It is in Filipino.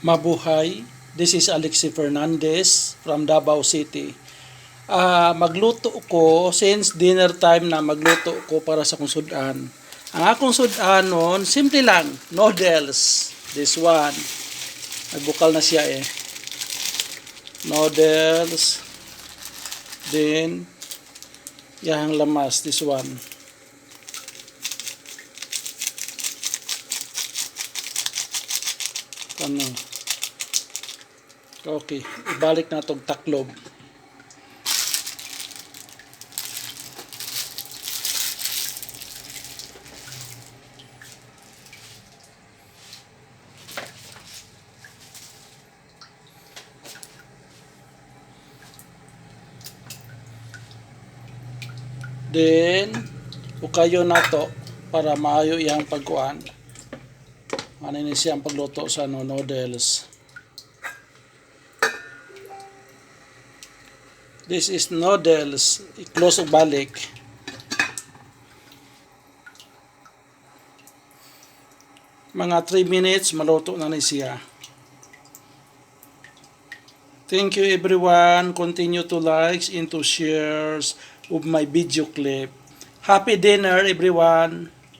Mabuhay. This is Alexi Fernandez from Davao City. Magluto ko, since dinner time na, magluto ko para sa kong sudan. Ang akong sudan nun, simple lang, noodles. This one. Nagbukal na siya eh. Noodles. Then, yahang lamas, this one. Ano? Okay, ibalik na itong taklob. Then, ukayo na to para maayo iyang pagkuan. Ano ni siyang pagluto sa noodles. This is noodles. I-close o balik. Mga 3 minutes, maluto na ni siya. Thank you everyone. Continue to likes and to shares of my video clip. Happy dinner everyone.